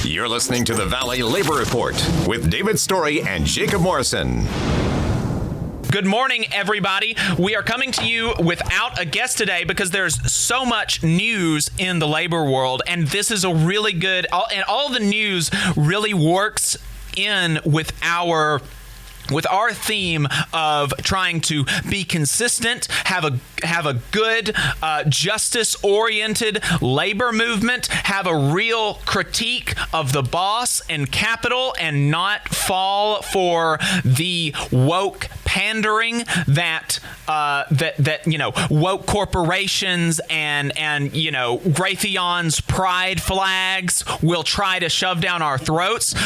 You're listening to the Valley Labor Report with David Story and Jacob Morrison. Good morning, everybody. We are coming to you without a guest today because there's so much news in the labor world, and this is a really good, and all the news really works in with our theme of trying to be consistent, have a good, justice-oriented labor movement, have a real critique of the boss and capital, and not fall for the woke pandering that woke corporations and Raytheon's pride flags will try to shove down our throats.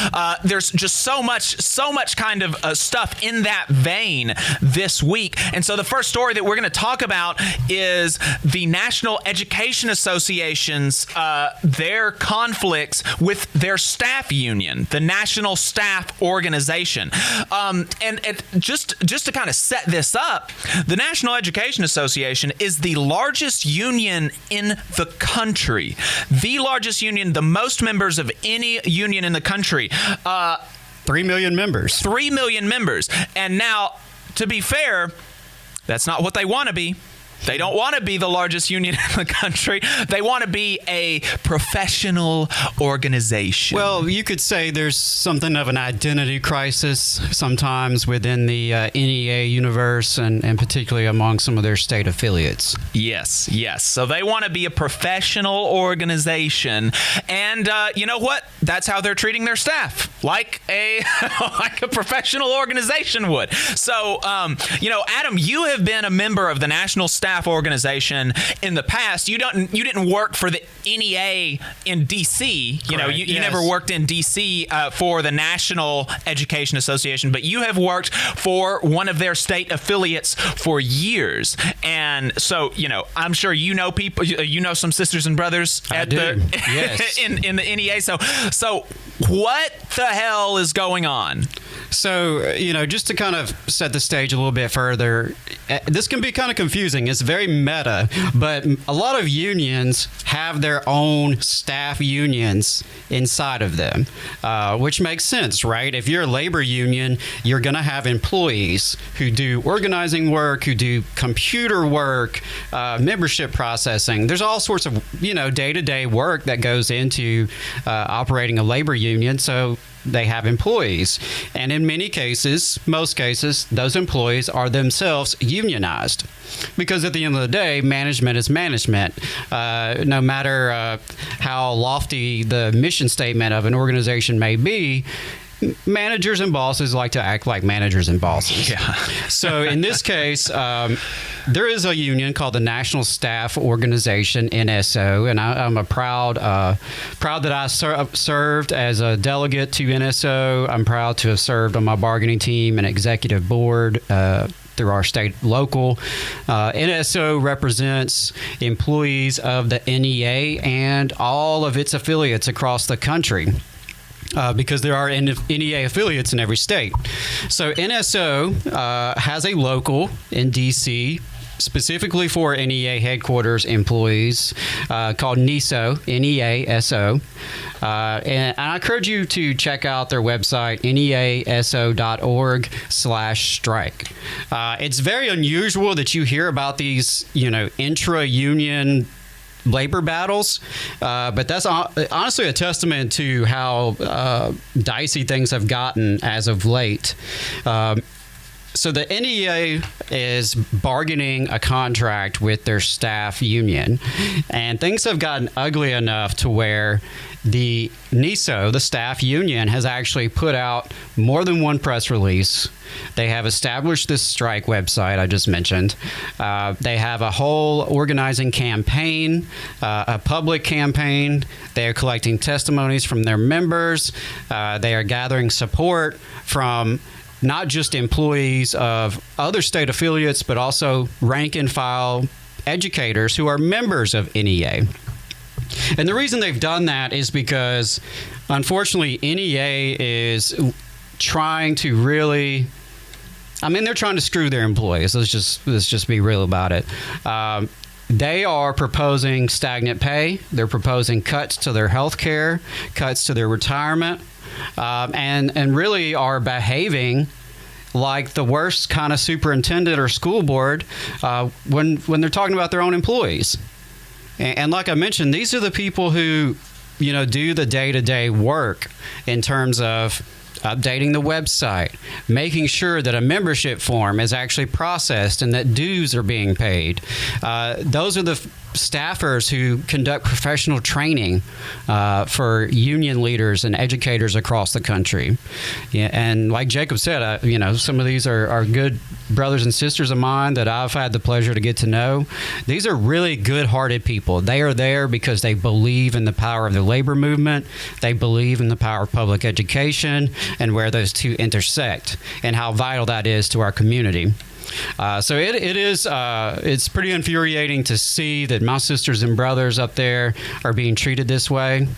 There's just so much kind of stuff in that vein this week. And so the first story that we're going to talk about is the National Education Association's their conflicts with their staff union, the National Staff Organization. And just to kind of set this up, the National Education Association is the largest union in the country. The largest union, the most members of any union in the country. 3 million members. 3 million members. And now, to be fair, that's not what they want to be. They don't want to be the largest union in the country. They want to be a professional organization. Well, you could say there's something of an identity crisis sometimes within the NEA universe and particularly among some of their state affiliates. Yes. So they want to be a professional organization. And you know what? That's how they're treating their staff, like a professional organization would. So, Adam, you have been a member of the National Staff Organization in the past. You didn't work for the NEA in D.C. You never worked in D.C. For the National Education Association, but you have worked for one of their state affiliates for years. And so, I'm sure you know people. You know some sisters and brothers in the NEA. So what the hell is going on? So, just to kind of set the stage a little bit further, this can be kind of confusing. It's very meta, but a lot of unions have their own staff unions inside of them, which makes sense, right? If you're a labor union, you're going to have employees who do organizing work, who do computer work, membership processing. There's all sorts of, day-to-day work that goes into operating a labor union. So they have employees. And in most cases, those employees are themselves unionized. Because at the end of the day, management is management. No matter how lofty the mission statement of an organization may be, managers and bosses like to act like managers and bosses. Yeah. So in this case, there is a union called the National Staff Organization, NSO, and I'm proud that I served as a delegate to NSO. I'm proud to have served on my bargaining team and executive board through our state local. NSO represents employees of the NEA and all of its affiliates across the country. Because there are NEA affiliates in every state. So NSO has a local in D.C. specifically for NEA headquarters employees called NESO, NEASO. And I encourage you to check out their website, neaso.org/strike. It's very unusual that you hear about these, intra-union labor battles, but that's honestly a testament to how dicey things have gotten as of late. So the NEA is bargaining a contract with their staff union, and things have gotten ugly enough to where the NESO, the staff union, has actually put out more than one press release. They have established this strike website I just mentioned. They have a whole organizing campaign, a public campaign. They are collecting testimonies from their members. They are gathering support from not just employees of other state affiliates, but also rank and file educators who are members of NEA. And the reason they've done that is because, unfortunately, NEA is trying to really, they're trying to screw their employees. Let's just be real about it. they are proposing stagnant pay. They're proposing cuts to their health care, cuts to their retirement, and really are behaving like the worst kind of superintendent or school board when they're talking about their own employees. And like I mentioned, these are the people who, do the day-to-day work in terms of updating the website, making sure that a membership form is actually processed and that dues are being paid. Those are the staffers who conduct professional training for union leaders and educators across the country. Yeah, and like Jacob said, some of these are good brothers and sisters of mine that I've had the pleasure to get to know. These are really good-hearted people. They are there because they believe in the power of the labor movement. They believe in the power of public education and where those two intersect and how vital that is to our community. So it's pretty infuriating to see that my sisters and brothers up there are being treated this way.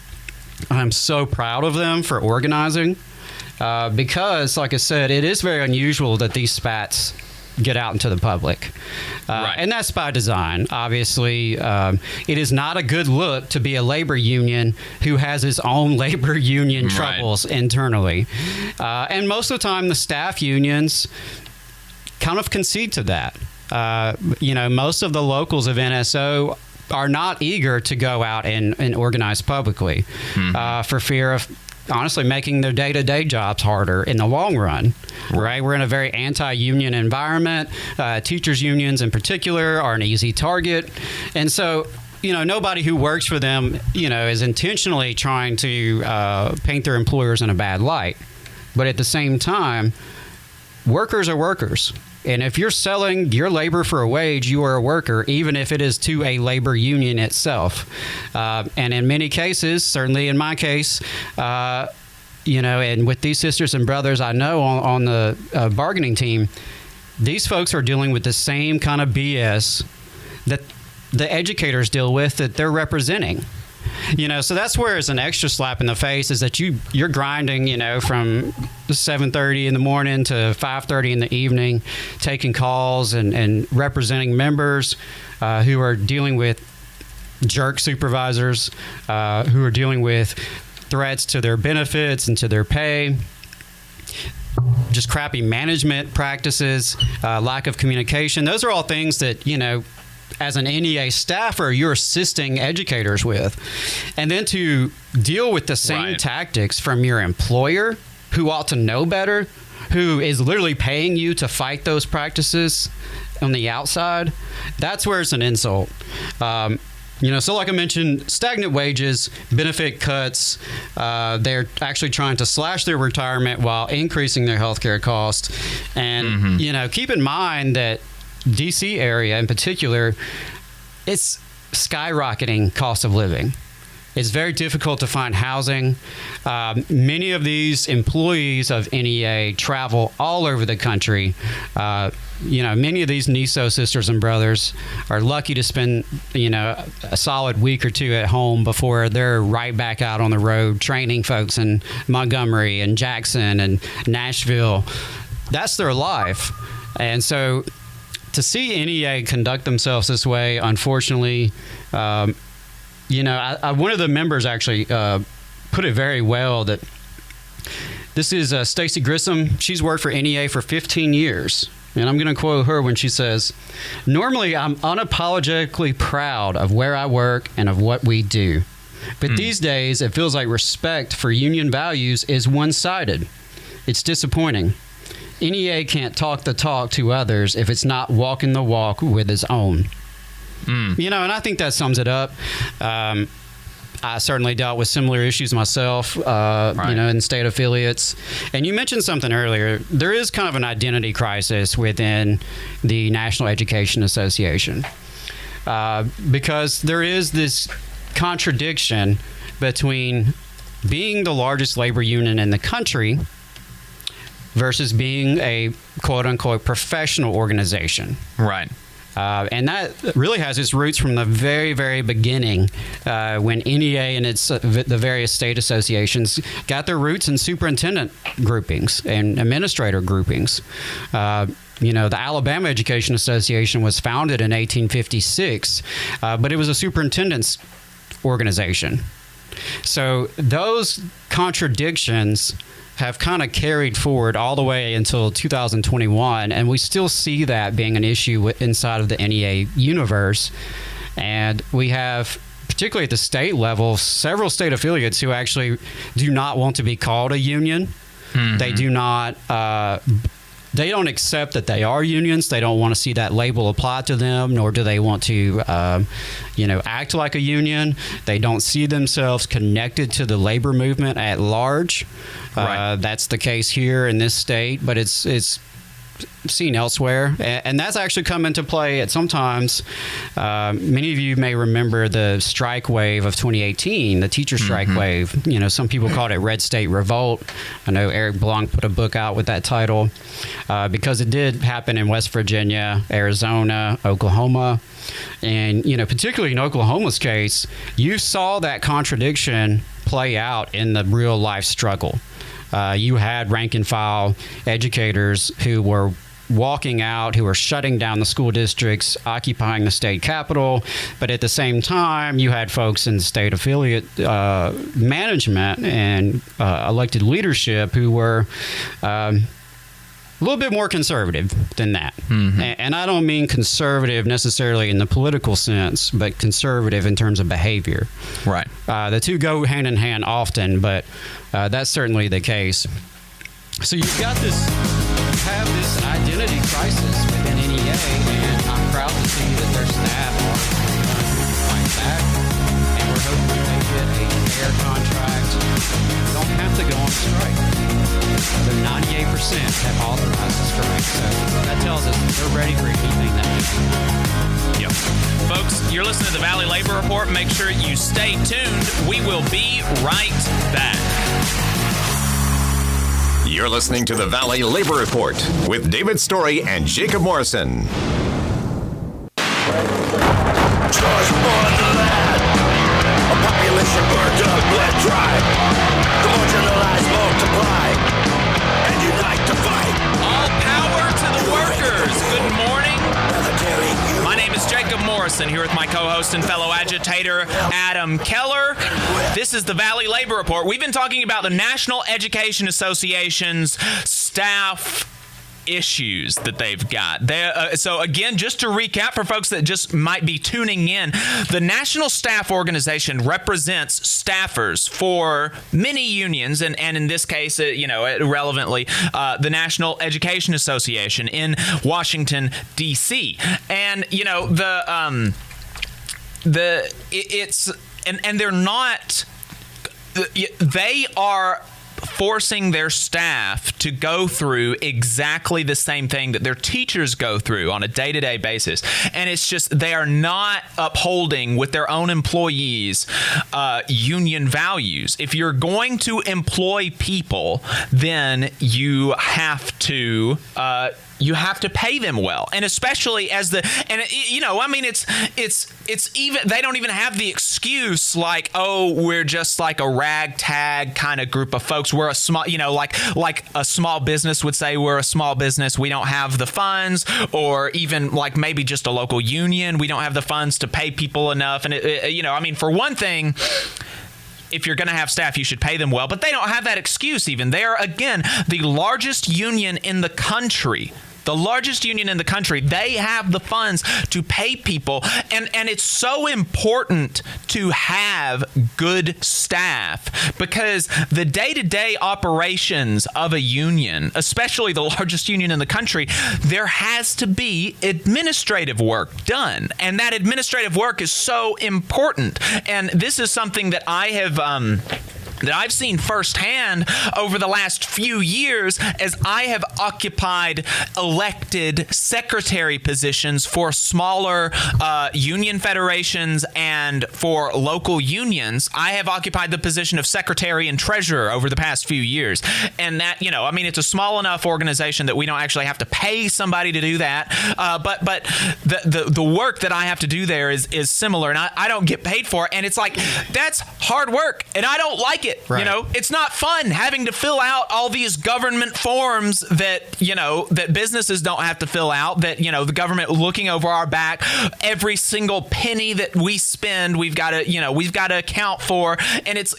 I'm so proud of them for organizing because, like I said, it is very unusual that these spats get out into the public. Right. And that's by design. Obviously, it is not a good look to be a labor union who has its own labor union troubles internally. And most of the time, the staff unions kind of concede to that. Most of the locals of NSO are not eager to go out and organize publicly for fear of, honestly, making their day-to-day jobs harder in the long run, right? We're in a very anti-union environment. Teachers' unions in particular are an easy target. And so, nobody who works for them, is intentionally trying to paint their employers in a bad light. But at the same time, workers are workers. And if you're selling your labor for a wage, you are a worker, even if it is to a labor union itself. And in many cases, certainly in my case, and with these sisters and brothers I know on the bargaining team, these folks are dealing with the same kind of BS that the educators deal with that they're representing. So that's where it's an extra slap in the face is that you're grinding, from 7:30 in the morning to 5:30 in the evening, taking calls and representing members who are dealing with jerk supervisors, who are dealing with threats to their benefits and to their pay, just crappy management practices, lack of communication. Those are all things that, as an NEA staffer, you're assisting educators with. And then to deal with the same tactics from your employer, who ought to know better, who is literally paying you to fight those practices on the outside, that's where it's an insult. So like I mentioned, stagnant wages, benefit cuts, they're actually trying to slash their retirement while increasing their healthcare costs. And, keep in mind that DC area in particular, it's skyrocketing cost of living. It's very difficult to find housing. Many of these employees of NEA travel all over the country. Many of these NESO sisters and brothers are lucky to spend, a solid week or two at home before they're right back out on the road training folks in Montgomery and Jackson and Nashville. That's their life. And so to see NEA conduct themselves this way, unfortunately, one of the members actually put it very well that this is Stacy Grissom. She's worked for NEA for 15 years. And I'm going to quote her when she says, "Normally, I'm unapologetically proud of where I work and of what we do. But these days, it feels like respect for union values is one-sided. It's disappointing. NEA can't talk the talk to others if it's not walking the walk with its own." And I think that sums it up. I certainly dealt with similar issues myself, in state affiliates. And you mentioned something earlier. There is kind of an identity crisis within the National Education Association because there is this contradiction between being the largest labor union in the country versus being a quote-unquote professional organization. Right. And that really has its roots from the very, very beginning, when NEA and the various state associations got their roots in superintendent groupings and administrator groupings. The Alabama Education Association was founded in 1856, but it was a superintendent's organization. So those contradictions have kind of carried forward all the way until 2021, and we still see that being an issue inside of the NEA universe. And we have, particularly at the state level, several state affiliates who actually do not want to be called a union. Mm-hmm. They do not... They don't accept that they are unions. They don't want to see that label applied to them, nor do they want to, act like a union. They don't see themselves connected to the labor movement at large. Right. That's the case here in this state, but it's seen elsewhere, and that's actually come into play at sometimes. Many of you may remember the strike wave of 2018, the teacher strike wave. Some people called it Red State Revolt. I know Eric Blanc put a book out with that title because it did happen in West Virginia, Arizona, Oklahoma, and particularly in Oklahoma's case, you saw that contradiction play out in the real life struggle. You had rank and file educators who were walking out, who were shutting down the school districts, occupying the state capitol. But at the same time, you had folks in the state affiliate management and elected leadership who were a little bit more conservative than that. Mm-hmm. And I don't mean conservative necessarily in the political sense, but conservative in terms of behavior. Right. The two go hand in hand often, but that's certainly the case. So you've got this identity crisis within NEA, and I'm proud to see that their staff are fight back, and we're hoping they get a fair contract. They don't have to go on strike. They're 98% have authorized the strike, so that tells us that they're ready for anything that happens. Yep. Folks, you're listening to the Valley Labor Report. Make sure you stay tuned. We will be right back. You're listening to the Valley Labor Report with David Story and Jacob Morrison. Charge for the land. A population burned up, bled dry. The marginalized multiply and unite to fight. All power to the workers. Good morning. My name is Jacob Morrison, here with my co-host and fellow agitator, Adam Keller. This is the Valley Labor Report. We've been talking about the National Education Association's staff issues that they've got. So again, just to recap for folks that just might be tuning in, the National Staff Organization represents staffers for many unions, and in this case, relevantly, the National Education Association in Washington, D.C. And they're not. They are forcing their staff to go through exactly the same thing that their teachers go through on a day-to-day basis. And it's just they are not upholding with their own employees union values. If you're going to employ people, then you have to pay them well, and especially it's even, they don't even have the excuse like, oh, we're just like a ragtag kind of group of folks. We're a small, like a small business would say, we're a small business. We don't have the funds, or even like maybe just a local union. We don't have the funds to pay people enough. And for one thing, if you're going to have staff, you should pay them well, but they don't have that excuse even. They are, again, the largest union in the country. The largest union in the country. They have the funds to pay people. And it's so important to have good staff, because the day-to-day operations of a union, especially the largest union in the country, there has to be administrative work done. And that administrative work is so important. And this is something that I have that I've seen firsthand over the last few years as I have occupied elected secretary positions for smaller union federations and for local unions. I have occupied the position of secretary and treasurer over the past few years. And that, it's a small enough organization that we don't actually have to pay somebody to do that. But the work that I have to do there is similar, and I don't get paid for it. And it's like, that's hard work, and I don't like it. Right. It's not fun having to fill out all these government forms that that businesses don't have to fill out, that the government looking over our back. Every single penny that we spend, we've got to account for, and it's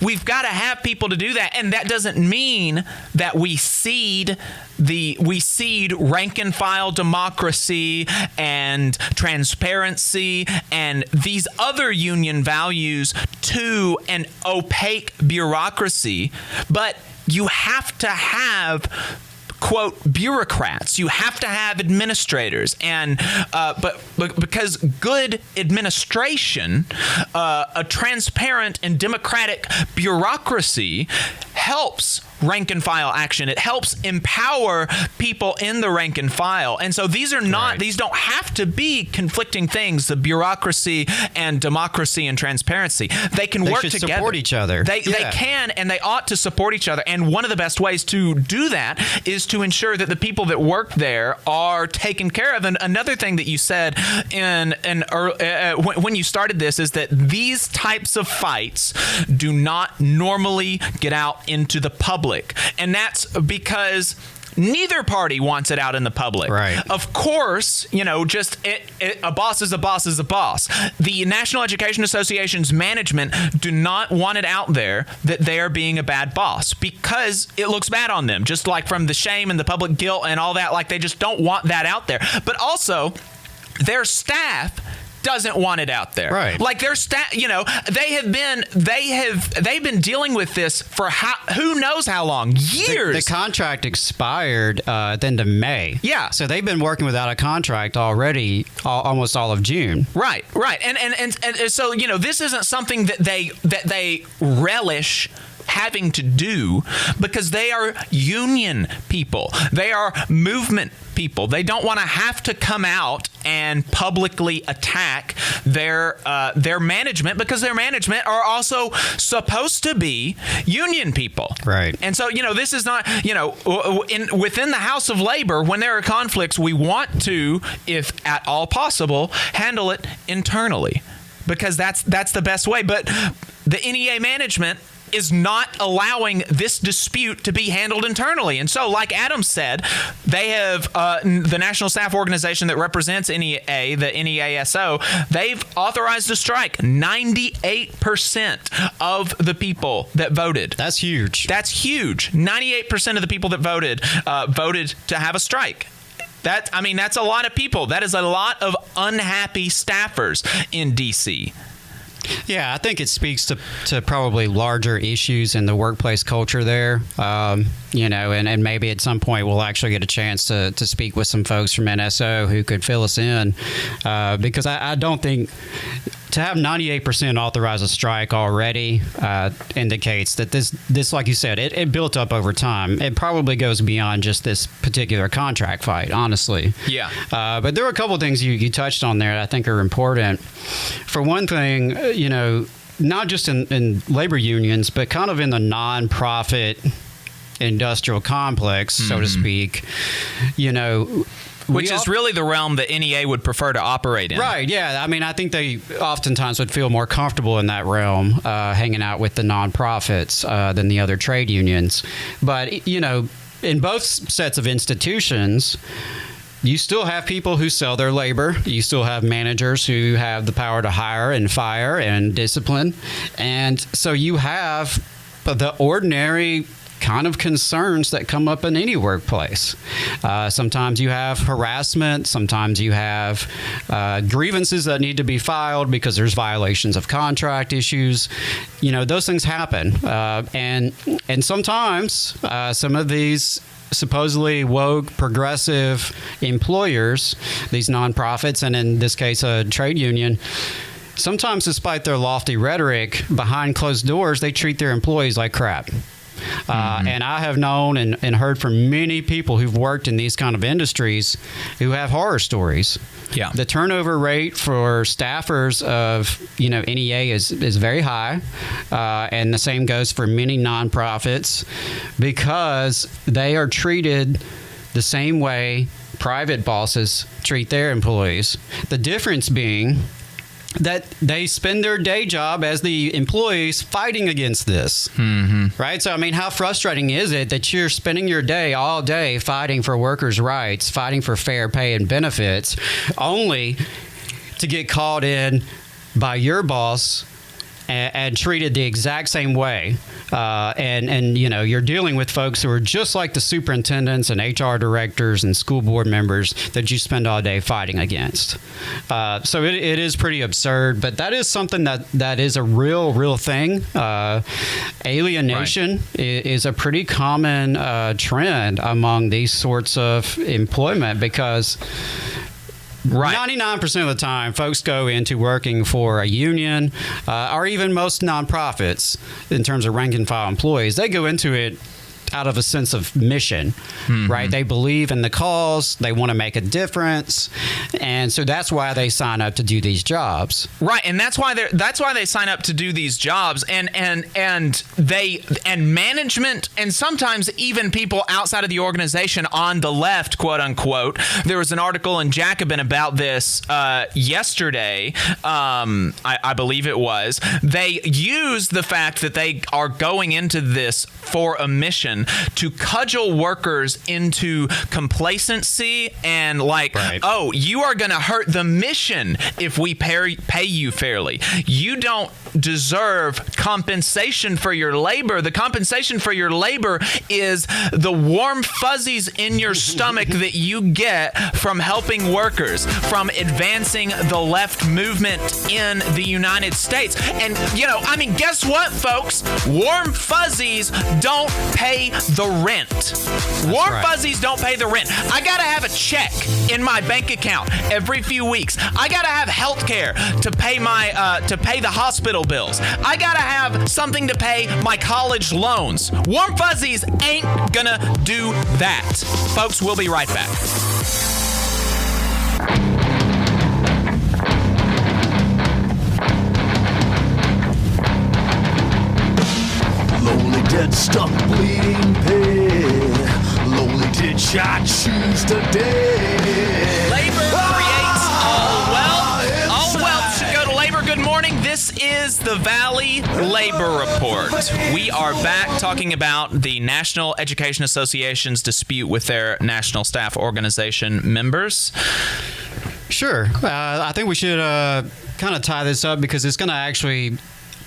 we've got to have people to do that. And that doesn't mean that we cede rank and file democracy and transparency and these other union values to an opaque bureaucracy, but you have to have, quote, bureaucrats. You have to have administrators, and but because good administration, a transparent and democratic bureaucracy helps rank and file action. It helps empower people in the rank and file. And so these are not, right. These don't have to be conflicting things, the bureaucracy and democracy and transparency. They can work together. They support each other. They can, and they ought to support each other. And one of the best ways to do that is to ensure that the people that work there are taken care of. And another thing that you said when you started this is that these types of fights do not normally get out into the public. And that's because neither party wants it out in the public. Right. Of course, a boss is a boss is a boss. The National Education Association's management do not want it out there that they are being a bad boss because it looks bad on them, just like from the shame and the public guilt and all that. Like, they just don't want that out there. But also, their staff doesn't want it out there. Right. Like, their staff, they've been dealing with this for who knows how long, years. The contract expired at the end of May. Yeah. So they've been working without a contract already almost all of June. Right. And so, this isn't something that they relish having to do, because they are union people. They are movement people. They don't want to have to come out and publicly attack their management, because their management are also supposed to be union people. Right. And so, this is not, within the House of Labor, when there are conflicts, we want to, if at all possible, handle it internally, because that's the best way. But the NEA management is not allowing this dispute to be handled internally. And so, like Adam said, they have the National Staff Organization that represents NEA, the NEASO, they've authorized a strike. 98% of the people that voted. That's huge. That's huge. 98% of the people that voted voted to have a strike. That's a lot of people. That is a lot of unhappy staffers in D.C. Yeah, I think it speaks to probably larger issues in the workplace culture there, and maybe at some point we'll actually get a chance to speak with some folks from NSO who could fill us in, because I don't think to have 98% authorize a strike already indicates that this, like you said, it built up over time. It probably goes beyond just this particular contract fight, honestly. Yeah. But there were a couple of things you touched on there that I think are important. For one thing, not just in labor unions, but kind of in the nonprofit industrial complex, so to speak, which is really the realm that NEA would prefer to operate in. Right, yeah. I think they oftentimes would feel more comfortable in that realm, hanging out with the nonprofits than the other trade unions. But, in both sets of institutions, you still have people who sell their labor. You still have managers who have the power to hire and fire and discipline. And so you have the ordinary kind of concerns that come up in any workplace. Sometimes you have harassment. Sometimes you have grievances that need to be filed because there's violations of contract issues. Those things happen. And sometimes some of these supposedly woke, progressive employers, these nonprofits, and in this case, a trade union, sometimes despite their lofty rhetoric, behind closed doors, they treat their employees like crap. And I have known and heard from many people who've worked in these kind of industries who have horror stories. Yeah. The turnover rate for staffers of, NEA is very high. And the same goes for many nonprofits because they are treated the same way private bosses treat their employees. The difference being that they spend their day job as the employees fighting against this, right? So, I mean, how frustrating is it that you're spending your day all day fighting for workers' rights, fighting for fair pay and benefits, only to get called in by your boss and treated the exact same way. And you're dealing with folks who are just like the superintendents and HR directors and school board members that you spend all day fighting against. So it is pretty absurd, but that is something that is a real thing. Alienation is a pretty common trend among these sorts of employment because 99% of the time, folks go into working for a union or even most nonprofits in terms of rank and file employees. They go into it out of a sense of mission, right? They believe in the cause. They want to make a difference. And so that's why they sign up to do these jobs. Right. And that's why they sign up to do these jobs. And management and sometimes even people outside of the organization on the left, quote unquote. There was an article in Jacobin about this yesterday. I believe it was. They use the fact that they are going into this for a mission to cudgel workers into complacency and oh, you are going to hurt the mission if we pay you fairly. You don't deserve compensation for your labor. The compensation for your labor is the warm fuzzies in your stomach that you get from helping workers, from advancing the left movement in the United States. And, guess what, folks? Warm fuzzies don't pay the rent. Warm fuzzies don't pay the rent. I got to have a check in my bank account every few weeks. I got to have health care to pay the hospital bills. I got to have something to pay my college loans. Warm fuzzies ain't gonna do that. Folks, we'll be right back. Lonely, dead, stuck, bleeding pig. Lonely, ditch, I choose today. Labor creates all wealth. All wealth should go to labor. Good morning. This is the Valley Labor Report. We are back talking about the National Education Association's dispute with their National Staff Organization members. Sure. I think we should kind of tie this up because it's going to actually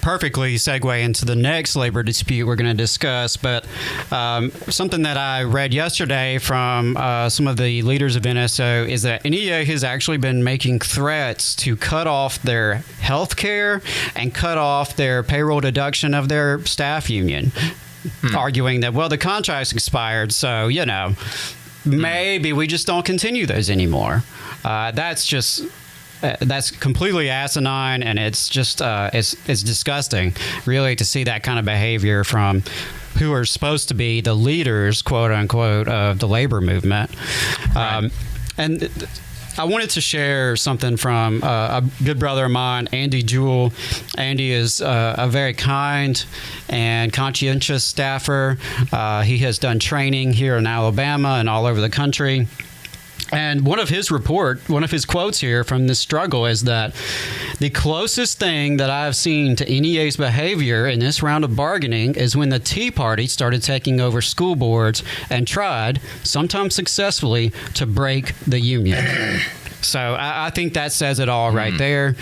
perfectly segue into the next labor dispute we're going to discuss. But something that I read yesterday from some of the leaders of NSO is that NEA has actually been making threats to cut off their health care and cut off their payroll deduction of their staff union, arguing that, well, the contract's expired, so, maybe we just don't continue those anymore. That's completely asinine, and it's just it's disgusting, really, to see that kind of behavior from who are supposed to be the leaders, quote unquote, of the labor movement. And I wanted to share something from a good brother of mine, Andy Jewell. Andy is a very kind and conscientious staffer. He has done training here in Alabama and all over the country. And one of his quotes here from this struggle is that the closest thing that I've seen to NEA's behavior in this round of bargaining is when the Tea Party started taking over school boards and tried, sometimes successfully, to break the union. So I think that says it all right there.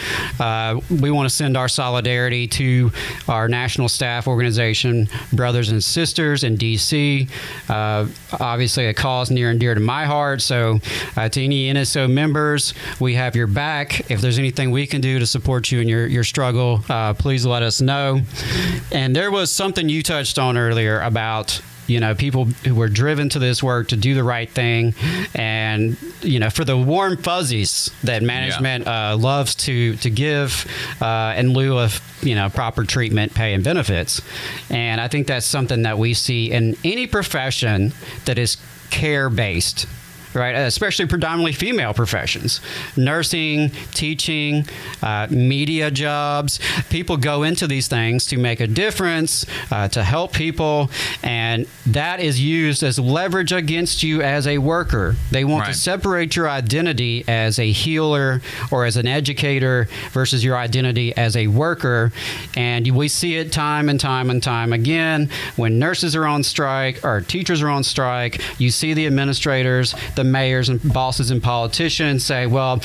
We want to send our solidarity to our national staff organization brothers and sisters in D.C. Obviously, a cause near and dear to my heart. So to any NSO members, we have your back. If there's anything we can do to support you in your struggle, please let us know. And there was something you touched on earlier about people who were driven to this work to do the right thing, and for the warm fuzzies that management loves to give in lieu of proper treatment, pay, and benefits. And I think that's something that we see in any profession that is care-based, right? Especially predominantly female professions, nursing, teaching, media jobs. People go into these things to make a difference, to help people, and that is used as leverage against you as a worker. They want to separate your identity as a healer or as an educator versus your identity as a worker. And we see it time and time and time again. When nurses are on strike or teachers are on strike, you see the administrators, the mayors and bosses and politicians say, well,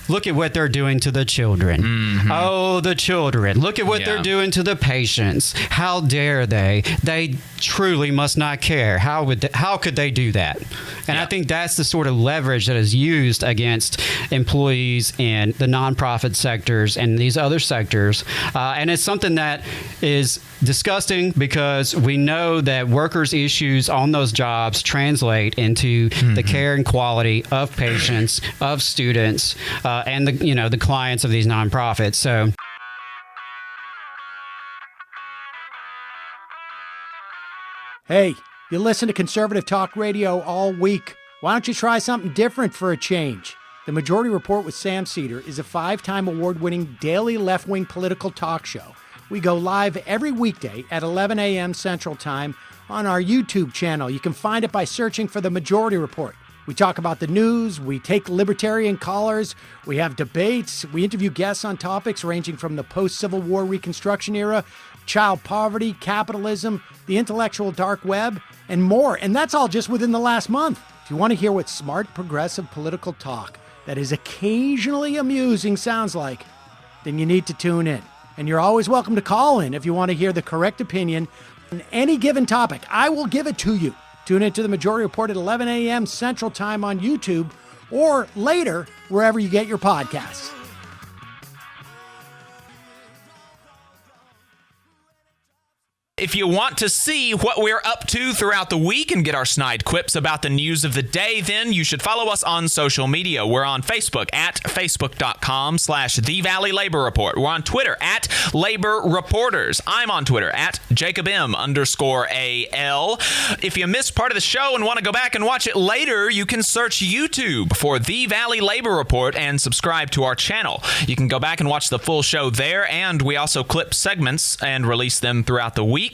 look at what they're doing to the children. Mm-hmm. Oh, the children. Look at what they're doing to the patients. How dare they? They truly must not care. How could they do that? And I think that's the sort of leverage that is used against employees in the nonprofit sectors and these other sectors. And it's something that is disgusting because we know that workers' issues on those jobs translate into the care and quality of patients, of students, and the clients of these nonprofits. So. Hey, you listen to conservative talk radio all week. Why don't you try something different for a change? The Majority Report with Sam Cedar is a 5-time award-winning daily left-wing political talk show. We go live every weekday at 11 a.m. Central Time on our YouTube channel. You can find it by searching for The Majority Report. We talk about the news, we take libertarian callers, we have debates, we interview guests on topics ranging from the post-Civil War Reconstruction era, child poverty, capitalism, the intellectual dark web, and more. And that's all just within the last month. If you want to hear what smart, progressive political talk that is occasionally amusing sounds like, then you need to tune in. And you're always welcome to call in if you want to hear the correct opinion on any given topic. I will give it to you. Tune into the Majority Report at 11 a.m. Central Time on YouTube or later wherever you get your podcasts. If you want to see what we're up to throughout the week and get our snide quips about the news of the day, then you should follow us on social media. We're on Facebook at facebook.com/The Valley Labor Report. We're on Twitter at Labor Reporters. I'm on Twitter at JacobM_AL. If you missed part of the show and want to go back and watch it later, you can search YouTube for The Valley Labor Report and subscribe to our channel. You can go back and watch the full show there, and we also clip segments and release them throughout the week.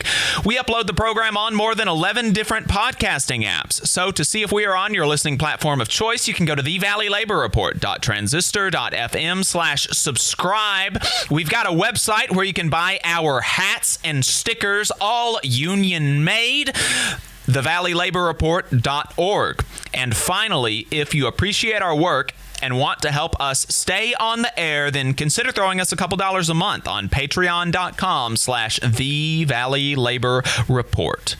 We upload the program on more than 11 different podcasting apps. So to see if we are on your listening platform of choice, you can go to thevalleylaborreport.transistor.fm/subscribe. We've got a website where you can buy our hats and stickers, all union made. thevalleylaborreport.org. And finally, if you appreciate our work and want to help us stay on the air, then consider throwing us a couple dollars a month on patreon.com/The Valley Labor Report.